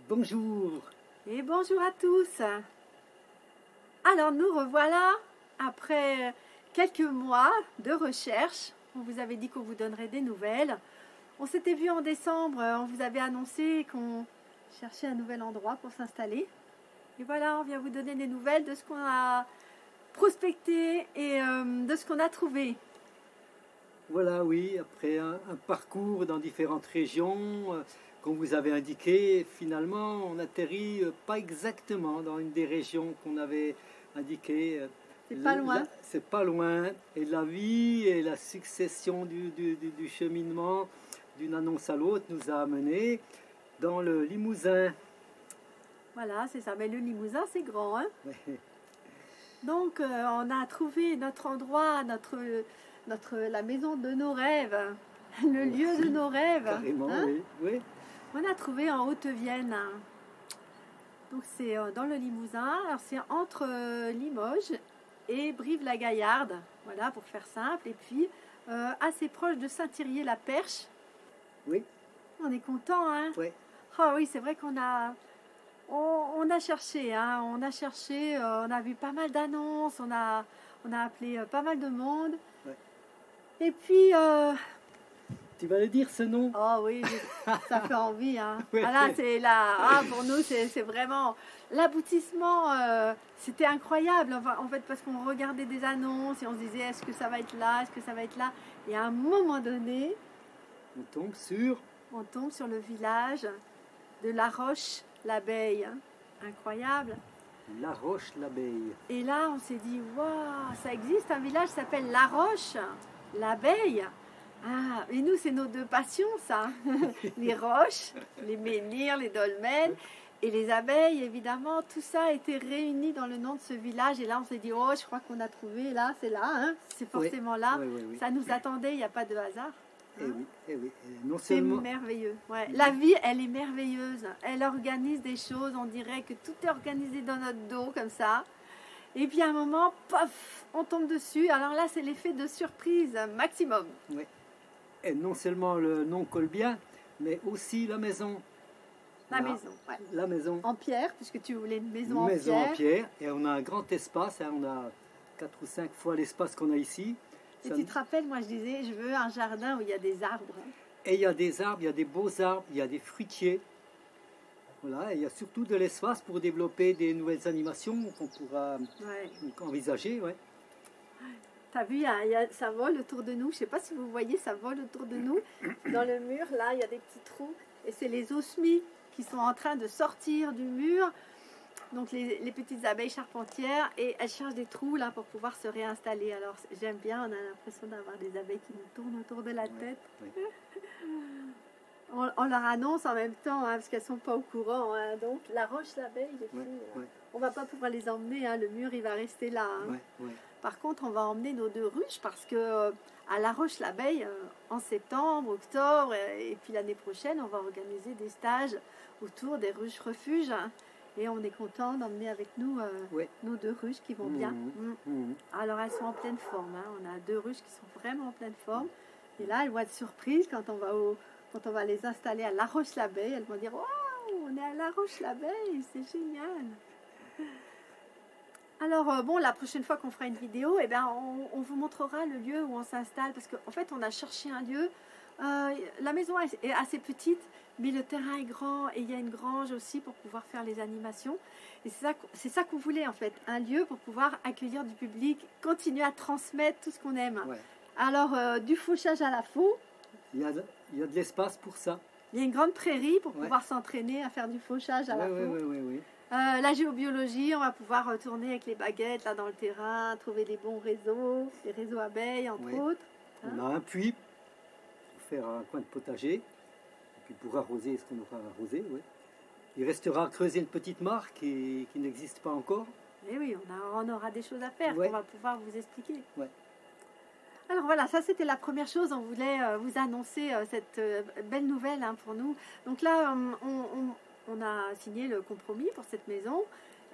Bonjour. Et bonjour à tous. Alors nous revoilà après quelques mois de recherche. On vous avait dit qu'on vous donnerait des nouvelles. On s'était vu en décembre, on vous avait annoncé qu'on cherchait un nouvel endroit pour s'installer. Et voilà, on vient vous donner des nouvelles de ce qu'on a prospecté et de ce qu'on a trouvé. Voilà, oui, après un parcours dans différentes régions qu'on vous avait indiqué, finalement on atterrit pas exactement dans une des régions qu'on avait indiquées. C'est pas loin. C'est pas loin. Et la vie et la succession du cheminement d'une annonce à l'autre nous a amenés dans le Limousin. Voilà, c'est ça. Mais le Limousin, c'est grand, hein? Ouais. Donc, on a trouvé notre endroit, la maison de nos rêves, le lieu de nos rêves. Carrément, hein? oui. Oui. On a trouvé en Haute-Vienne. Donc, c'est dans le Limousin. Alors, c'est entre Limoges et Brive-la-Gaillarde. Voilà, pour faire simple. Et puis, assez proche de Saint-Thirier-la-Perche. Oui. On est content, hein? Oui. Ah oui, c'est vrai qu'on a... On a cherché, hein, on a vu pas mal d'annonces, on a appelé pas mal de monde. Ouais. Et puis, Tu vas le dire ce nom? oh oui, ça fait envie. Hein. Ouais. Ah là, pour nous, c'est vraiment l'aboutissement. C'était incroyable, en fait, parce qu'on regardait des annonces et on se disait, est-ce que ça va être là, est-ce que ça va être là? Et à un moment donné, On tombe sur le village de La Roche-l'Abeille. Hein. Incroyable. La Roche-l'Abeille. Et là, on s'est dit, waouh, ça existe un village qui s'appelle La Roche, l'Abeille. Ah, et nous, c'est nos deux passions, ça. Les roches, les menhirs, les dolmens et les abeilles, évidemment. Tout ça a été réuni dans le nom de ce village. Et là, on s'est dit, oh, je crois qu'on a trouvé, là, c'est là, hein, c'est forcément là. Oui. Ça nous attendait, il n'y a pas de hasard. Eh oui, eh oui. Non C'est seulement... merveilleux. Ouais. La vie, elle est merveilleuse. Elle organise des choses. On dirait que tout est organisé dans notre dos, comme ça. Et puis à un moment, pof, on tombe dessus. Alors là, c'est l'effet de surprise maximum. Oui. Et non seulement le nom colle bien, mais aussi la maison. La maison, ouais. La maison. En pierre, puisque tu voulais une maison, Une en maison pierre. en pierre. Et on a un grand espace. Hein, on a 4 ou 5 fois l'espace qu'on a ici. Et tu te rappelles, moi je disais, je veux un jardin où il y a des arbres. Et il y a des arbres, il y a des beaux arbres, il y a des fruitiers. Voilà, et il y a surtout de l'espace pour développer des nouvelles animations qu'on pourra envisager. Ouais. T'as vu, ça vole autour de nous. Je ne sais pas si vous voyez, ça vole autour de nous. Dans le mur, là, il y a des petits trous. Et c'est les osmies qui sont en train de sortir du mur. Donc les petites abeilles charpentières. Et elles cherchent des trous là pour pouvoir se réinstaller. Alors j'aime bien, on a l'impression d'avoir des abeilles qui nous tournent autour de la tête. Ouais. On leur annonce en même temps, hein, parce qu'elles ne sont pas au courant. Hein. Donc la roche l'abeille, les filles, on ne va pas pouvoir les emmener. Hein. Le mur, il va rester là. Hein. Par contre, on va emmener nos 2 ruches parce que à La Roche-l'Abeille, en septembre, octobre et puis l'année prochaine, on va organiser des stages autour des ruches refuges. Hein, et on est content d'emmener avec nous nos 2 ruches qui vont bien. Alors elles sont en pleine forme. Hein. On a 2 ruches qui sont vraiment en pleine forme. Et là, elles vont être surprises quand on va les installer à La Roche-l'Abeille. Elles vont dire, waouh, on est à La Roche-l'Abeille, c'est génial. Alors, bon, la prochaine fois qu'on fera une vidéo, eh ben, on vous montrera le lieu où on s'installe. Parce qu'en fait, on a cherché un lieu. La maison est assez petite, mais le terrain est grand. Et il y a une grange aussi pour pouvoir faire les animations. Et c'est ça qu'on voulait, en fait. Un lieu pour pouvoir accueillir du public, continuer à transmettre tout ce qu'on aime. Ouais. Alors, du fauchage à la faux. Il y a de l'espace pour ça. Il y a une grande prairie pour pouvoir s'entraîner à faire du fauchage à la faux. Oui. La géobiologie, on va pouvoir tourner avec les baguettes là dans le terrain, trouver des bons réseaux, des réseaux abeilles entre autres. Hein. On a un puits pour faire un coin de potager, et puis pour arroser ce qu'on aura arrosé. Ouais. Il restera à creuser une petite mare qui n'existe pas encore. Et oui, on aura des choses à faire qu'on va pouvoir vous expliquer. Ouais. Alors voilà, ça c'était la première chose, on voulait vous annoncer cette belle nouvelle hein, pour nous. Donc là, on a signé le compromis pour cette maison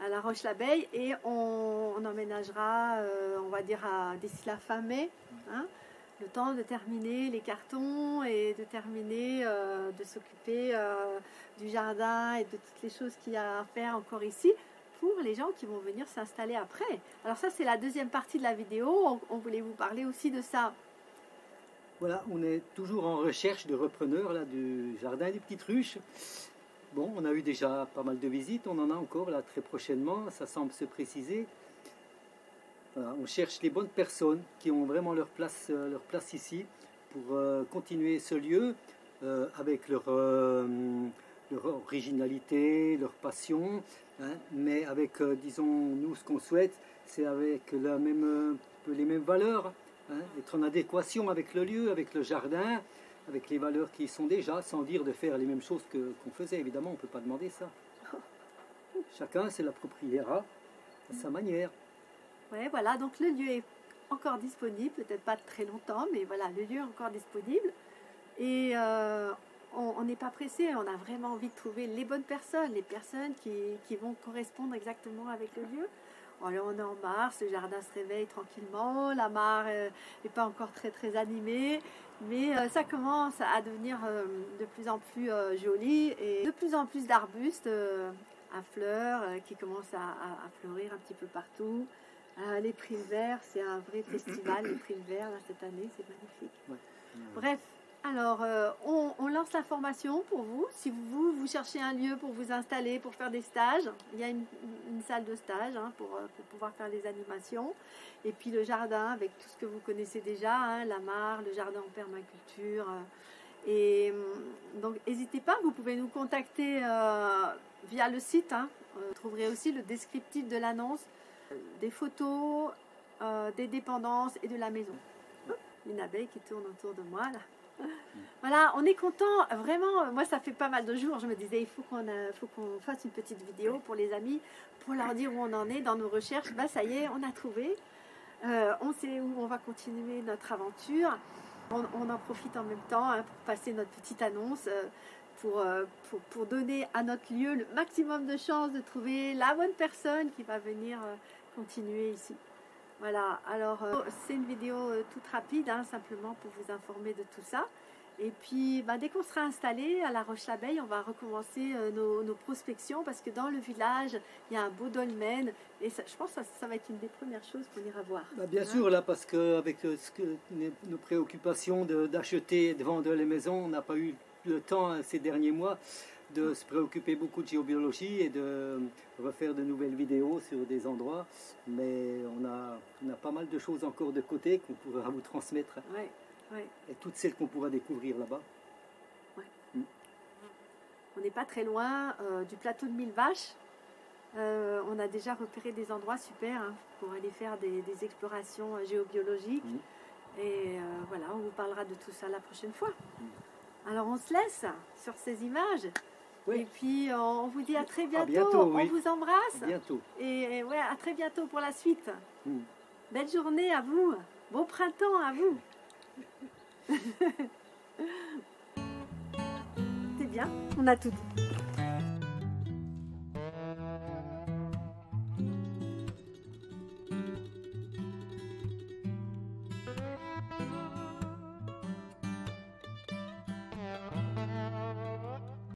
à La Roche-l'Abeille et on emménagera, on va dire, d'ici la fin mai. Hein. le temps de terminer les cartons et de terminer de s'occuper du jardin et de toutes les choses qu'il y a à faire encore ici pour les gens qui vont venir s'installer après. Alors ça, c'est la deuxième partie de la vidéo. On voulait vous parler aussi de ça. Voilà, on est toujours en recherche de repreneurs là, du jardin des Petites Ruches. Bon, on a eu déjà pas mal de visites, on en a encore là très prochainement, ça semble se préciser. Voilà, on cherche les bonnes personnes qui ont vraiment leur place ici pour continuer ce lieu avec leur originalité, leur passion, hein, mais avec, disons, nous, ce qu'on souhaite, c'est avec les mêmes valeurs, hein, être en adéquation avec le lieu, avec le jardin, avec les valeurs qui y sont déjà, sans dire de faire les mêmes choses qu'on faisait. Évidemment, on ne peut pas demander ça. Chacun se l'appropriera à sa manière. Ouais, voilà, donc le lieu est encore disponible, peut-être pas très longtemps, mais voilà, le lieu est encore disponible. Et on n'est pas pressé, on a vraiment envie de trouver les bonnes personnes, les personnes qui vont correspondre exactement avec le lieu. Alors on est en mars, le jardin se réveille tranquillement, la mare n'est pas encore très animée, mais ça commence à devenir de plus en plus joli et de plus en plus d'arbustes à fleurs qui commencent à fleurir un petit peu partout. Les primes verts, c'est un vrai festival, les primes verts là, cette année, c'est magnifique. Ouais. Bref, alors on lance la formation pour vous. Si vous cherchez un lieu pour vous installer, pour faire des stages, il y a une salle de stage hein, pour pouvoir faire les animations. Et puis le jardin avec tout ce que vous connaissez déjà, hein, la mare, le jardin en permaculture. Et donc n'hésitez pas, vous pouvez nous contacter via le site. Hein. Vous trouverez aussi le descriptif de l'annonce, des photos, des dépendances et de la maison. Une abeille qui tourne autour de moi là. Voilà, on est content, vraiment, moi ça fait pas mal de jours, je me disais il faut qu'on fasse une petite vidéo pour les amis, pour leur dire où on en est dans nos recherches. Bah ça y est, on a trouvé, on sait où on va continuer notre aventure, on en profite en même temps hein, pour passer notre petite annonce, pour donner à notre lieu le maximum de chances de trouver la bonne personne qui va venir continuer ici. Voilà, alors c'est une vidéo toute rapide, hein, simplement pour vous informer de tout ça. Et puis, dès qu'on sera installé à la Roche-l'Abeille, on va recommencer nos prospections parce que dans le village, il y a un beau dolmen. Et ça, je pense que ça va être une des premières choses qu'on ira voir. Bien sûr, là, parce qu'avec nos préoccupations d'acheter et de vendre les maisons, on n'a pas eu le temps ces derniers mois de se préoccuper beaucoup de géobiologie et de refaire de nouvelles vidéos sur des endroits, mais on a pas mal de choses encore de côté qu'on pourra vous transmettre. Ouais, ouais. Et toutes celles qu'on pourra découvrir là-bas. Ouais. On n'est pas très loin du plateau de Mille Vaches. On a déjà repéré des endroits super hein, pour aller faire des explorations géobiologiques. Et voilà, on vous parlera de tout ça la prochaine fois. Alors on se laisse sur ces images. Oui. Et puis on vous dit à très bientôt. Oui. On vous embrasse. À bientôt. Et ouais, à très bientôt pour la suite. Belle journée à vous. Bon printemps à vous. C'est bien, on a tout dit.